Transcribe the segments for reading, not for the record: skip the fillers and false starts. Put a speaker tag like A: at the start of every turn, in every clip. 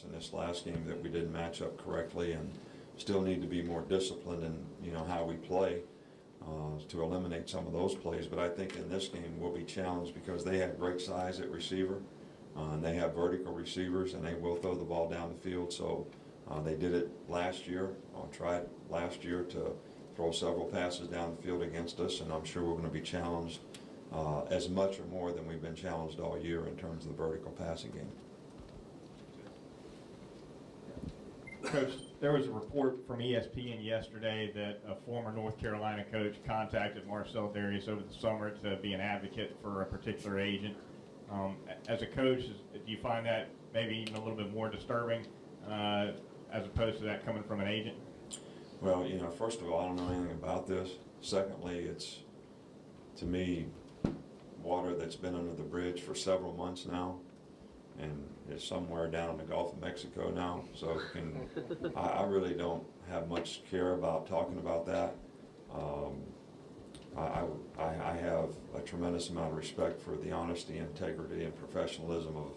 A: thoughts in this last game that we didn't match up correctly and still need to be more disciplined in how we play to eliminate some of those plays. But I think in this game we'll be challenged because they have great size at receiver and they have vertical receivers and they will throw the ball down the field. So they did it last year, tried last year to throw several passes down the field against us, and I'm sure we're going to be challenged as much or more than we've been challenged all year in terms of the vertical passing game.
B: Coach, there was a report from ESPN yesterday that a former North Carolina coach contacted Marcel Darius over the summer to be an advocate for a particular agent. As a coach, do you find that maybe even a little bit more disturbing as opposed to that coming from an agent?
A: Well, first of all, I don't know anything about this. Secondly, it's, to me, water that's been under the bridge for several months now, and it's somewhere down in the Gulf of Mexico now. So I really don't have much care about talking about that. I have a tremendous amount of respect for the honesty, integrity, and professionalism of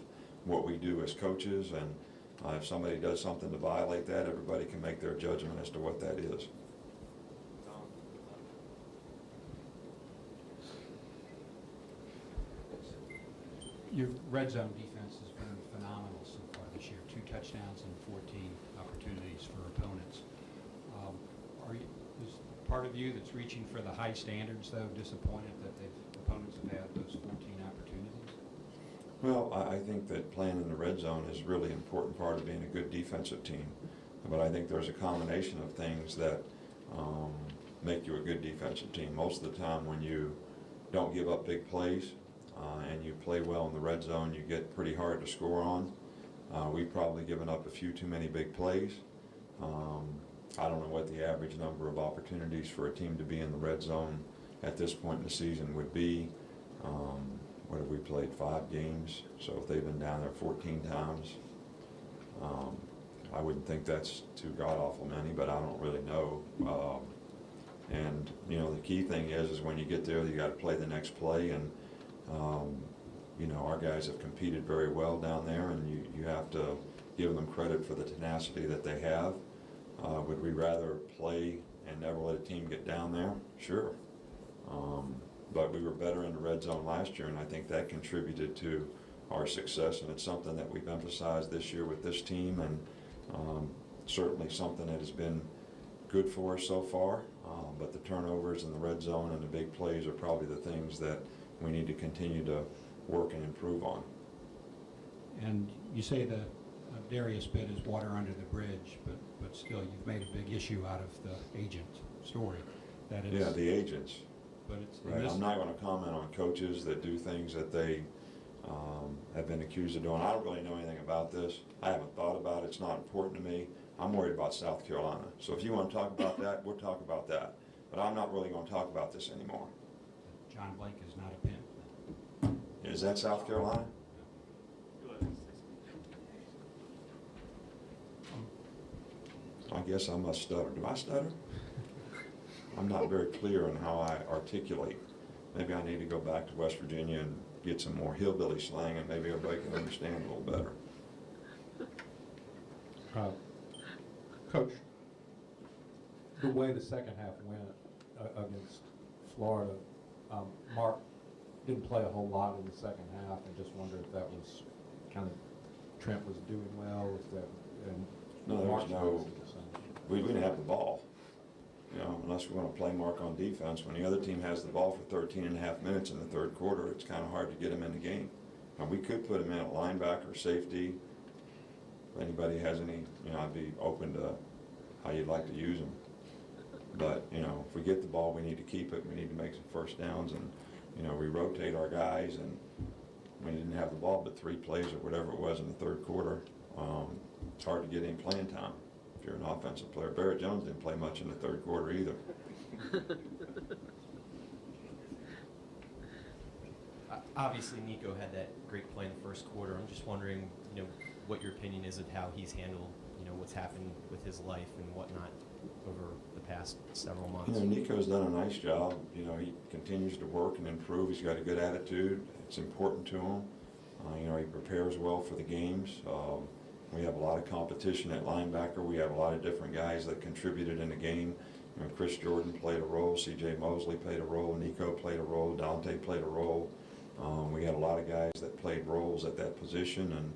A: what we do as coaches, and if somebody does something to violate that, everybody can make their judgment as to what that is.
C: Your red zone defense has been phenomenal so far this year. 2 touchdowns and 14 opportunities for opponents. Is part of you that's reaching for the high standards, though, disappointed that opponents have had those 14 opportunities?
A: Well, I think that playing in the red zone is a really important part of being a good defensive team. But I think there's a combination of things that make you a good defensive team. Most of the time when you don't give up big plays and you play well in the red zone, you get pretty hard to score on. We've probably given up a few too many big plays. I don't know what the average number of opportunities for a team to be in the red zone at this point in the season would be. What have we played? 5 games. So if they've been down there 14 times, I wouldn't think that's too god-awful many, but I don't really know. And the key thing is when you get there, you got to play the next play. And our guys have competed very well down there, and you have to give them credit for the tenacity that they have. Would we rather play and never let a team get down there? Sure. But we were better in the red zone last year, and I think that contributed to our success, and it's something that we've emphasized this year with this team, and certainly something that has been good for us so far. But the turnovers in the red zone and the big plays are probably the things that we need to continue to work and improve on.
C: And you say the Darius bit is water under the bridge, but still you've made a big issue out of the agent story. That is,
A: yeah, the agents.
C: But it's
A: right. I'm not going to comment on coaches that do things that they have been accused of doing. I don't really know anything about this. I haven't thought about it. It's not important to me. I'm worried about South Carolina. So if you want to talk about that, we'll talk about that. But I'm not really going to talk about this anymore.
C: John Blake is not a pimp.
A: Is that South Carolina? I guess I must stutter. Do I stutter? I'm not very clear on how I articulate. Maybe I need to go back to West Virginia and get some more hillbilly slang, and maybe everybody can understand a little better.
D: Coach, the way the second half went against Florida, Mark didn't play a whole lot in the second half, and just wondered if that was kind of Trent was doing well, if that, and
A: no, there was no. We didn't have the ball. Unless we're going to play Mark on defense. When the other team has the ball for 13 and a half minutes in the third quarter, it's kind of hard to get him in the game. Now, we could put him in at linebacker, safety. If anybody has any, I'd be open to how you'd like to use him. But, if we get the ball, we need to keep it. We need to make some first downs, and, we rotate our guys, and we didn't have the ball but 3 plays or whatever it was in the third quarter. It's hard to get any playing time. If you're an offensive player. Barrett Jones didn't play much in the third quarter either.
E: Obviously, Nico had that great play in the first quarter. I'm just wondering, what your opinion is of how he's handled, what's happened with his life and whatnot over the past several months.
A: Nico's done a nice job. He continues to work and improve. He's got a good attitude. It's important to him. He prepares well for the games. We have a lot of competition at linebacker. We have a lot of different guys that contributed in the game. You know, Chris Jordan played a role, C.J. Mosley played a role, Nico played a role, Dante played a role. We had a lot of guys that played roles at that position, and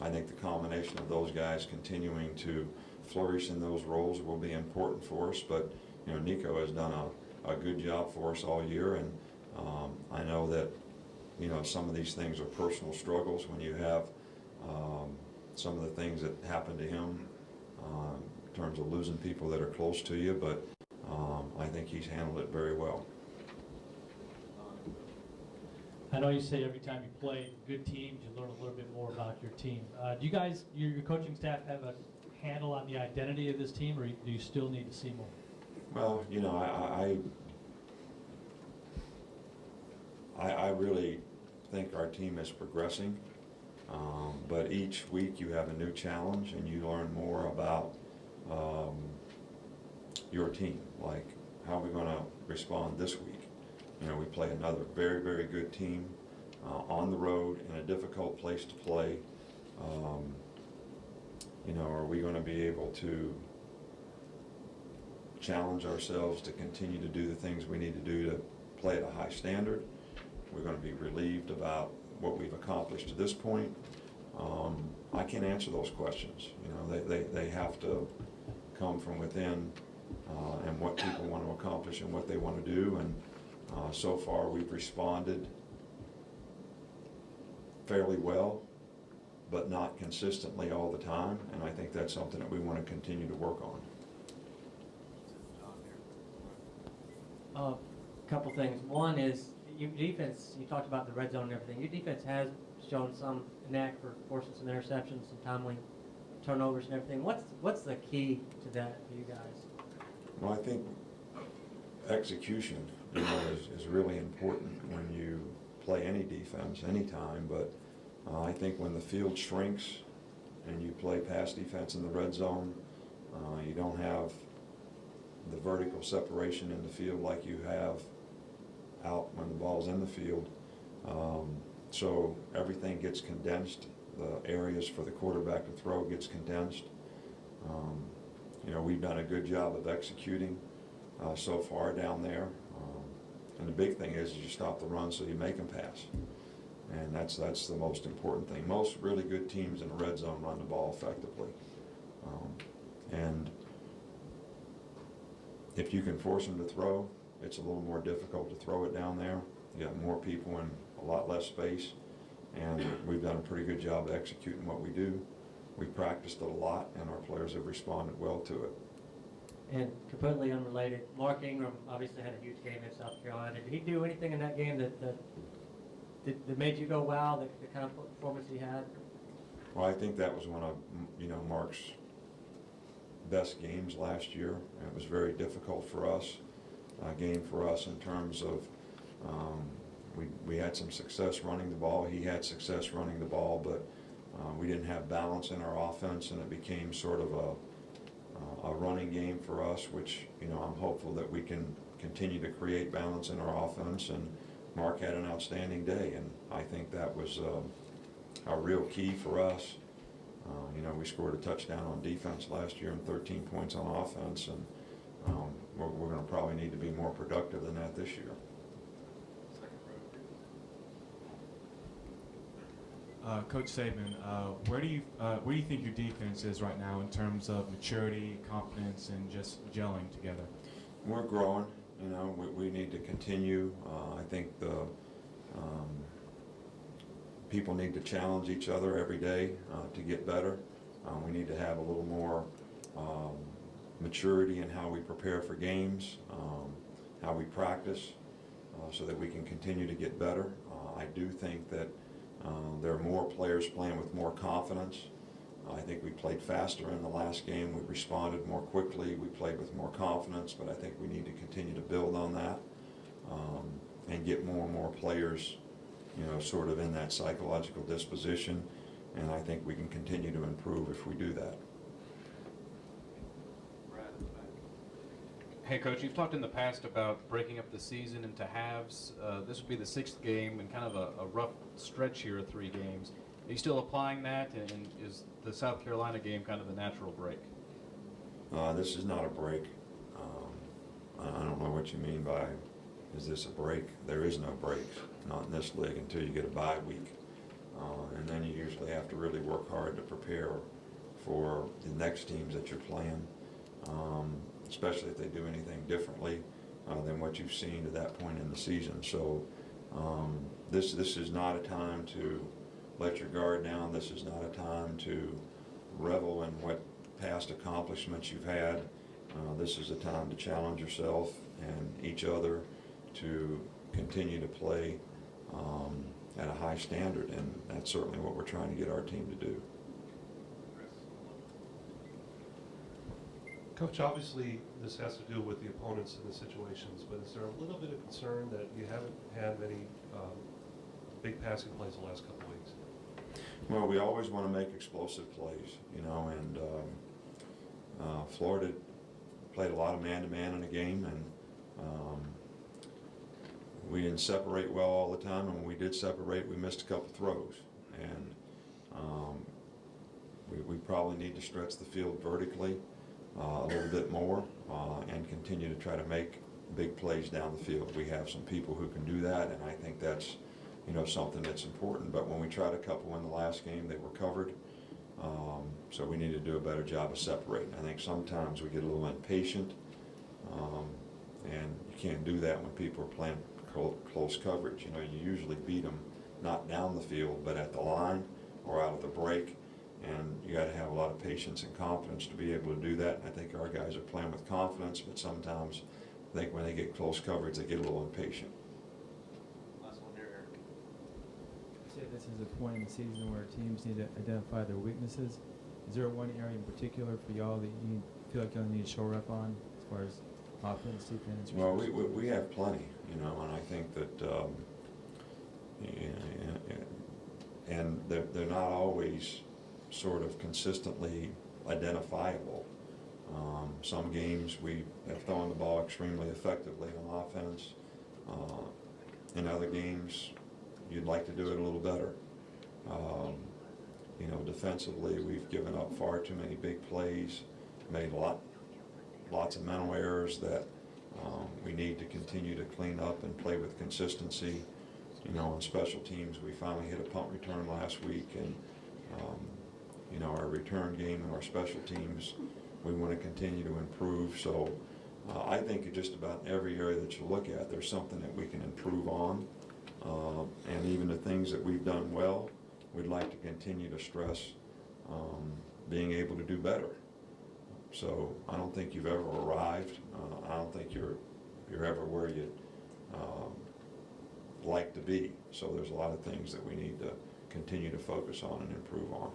A: I think the combination of those guys continuing to flourish in those roles will be important for us. But you know, Nico has done a good job for us all year, and I know that you know some of these things are personal struggles when you have some of the things that happened to him in terms of losing people that are close to you, but I think he's handled it very well.
F: I know you say every time you play good teams, you learn a little bit more about your team. Do you guys, your coaching staff, have a handle on the identity of this team, or do you still need to see more?
A: Well, you know, I really think our team is progressing, but each week you have a new challenge and you learn more about your team, like how are we going to respond this week. You know, we play another very, very good team on the road in a difficult place to play. You know, are we going to be able to challenge ourselves to continue to do the things we need to do to play at a high standard? We're going to be relieved about what we've accomplished to this point. I can't answer those questions. You know, they have to come from within and what people want to accomplish and what they want to do. And so far we've responded fairly well, but not consistently all the time. And I think that's something that we want to continue to work on.
G: Couple things. One is your defense. You talked about the red zone and everything. Your defense has shown some knack for forcing some interceptions, some timely turnovers and everything. What's the key to that for you guys?
A: Well, I think execution, you know, is really important when you play any defense, anytime. But I think when the field shrinks and you play pass defense in the red zone, you don't have the vertical separation in the field like you have out when the ball's in the field. So everything gets condensed. The areas for the quarterback to throw gets condensed. You know, we've done a good job of executing so far down there. And the big thing is you stop the run so you make them pass. And that's the most important thing. Most really good teams in the red zone run the ball effectively. And if you can force them to throw, it's a little more difficult to throw it down there. You got more people in a lot less space, and we've done a pretty good job of executing what we do. We practiced it a lot, and our players have responded well to it.
G: And completely unrelated, Mark Ingram obviously had a huge game in South Carolina. Did he do anything in that game that made you go, wow, the kind of performance he had?
A: Well, I think that was one of, you know, Mark's best games last year. It was very difficult for us, game for us in terms of we had some success running the ball. He had success running the ball, but we didn't have balance in our offense, and it became sort of a running game for us, which, you know, I'm hopeful that we can continue to create balance in our offense. And Mark had an outstanding day, and I think that was a real key for us. You know, we scored a touchdown on defense last year and 13 points on offense, and we're going to probably need to be more productive than that this year.
H: Coach Saban, where do you think your defense is right now in terms of maturity, confidence, and just gelling together?
A: We're growing. You know, we need to continue. I think the people need to challenge each other every day to get better. We need to have a little more maturity in how we prepare for games, how we practice, so that we can continue to get better. I do think that there are more players playing with more confidence. I think we played faster in the last game. We responded more quickly. We played with more confidence, but I think we need to continue to build on that and get more and more players, you know, sort of in that psychological disposition. And I think we can continue to improve if we do that.
I: Hey, Coach, you've talked in the past about breaking up the season into halves. This will be the 6th game and kind of a rough stretch here of 3 games. Are you still applying that, and is the South Carolina game kind of the natural break?
A: This is not a break. I don't know what you mean by, is this a break? There is no breaks, not in this league, until you get a bye week. And then you usually have to really work hard to prepare for the next teams that you're playing, especially if they do anything differently than what you've seen to that point in the season. So this is not a time to let your guard down. This is not a time to revel in what past accomplishments you've had. This is a time to challenge yourself and each other to continue to play at a high standard, and that's certainly what we're trying to get our team to do.
J: Coach, obviously this has to do with the opponents and the situations, but is there a little bit of concern that you haven't had many big passing plays the last couple of weeks?
A: Well, we always want to make explosive plays, you know, and Florida played a lot of man-to-man in the game, and we didn't separate well all the time, and when we did separate, we missed a couple throws. And we probably need to stretch the field vertically a little bit more and continue to try to make big plays down the field. We have some people who can do that, and I think that's, you know, something that's important. But when we tried a couple in the last game, they were covered. So we need to do a better job of separating. I think sometimes we get a little impatient, and you can't do that when people are playing close coverage. You know, you usually beat them not down the field, but at the line or out of the break. And you got to have a lot of patience and confidence to be able to do that. And I think our guys are playing with confidence, but sometimes I think when they get close coverage, they get a little impatient.
I: Last one here, Eric.
K: You say this is a point in the season where teams need to identify their weaknesses. Is there one area in particular for y'all that you feel like y'all need to shore up on as far as offense, defense?
A: Well, we have plenty, you know, and I think that, and they're not always sort of consistently identifiable. Some games we have thrown the ball extremely effectively on offense. In other games, you'd like to do it a little better. You know, defensively, we've given up far too many big plays, made lots of mental errors that we need to continue to clean up and play with consistency. You know, on special teams, we finally hit a punt return last week, and you know, our return game and our special teams, we want to continue to improve. So I think just about every area that you look at, there's something that we can improve on. And even the things that we've done well, we'd like to continue to stress being able to do better. So I don't think you've ever arrived. I don't think you're ever where you'd like to be. So there's a lot of things that we need to continue to focus on and improve on.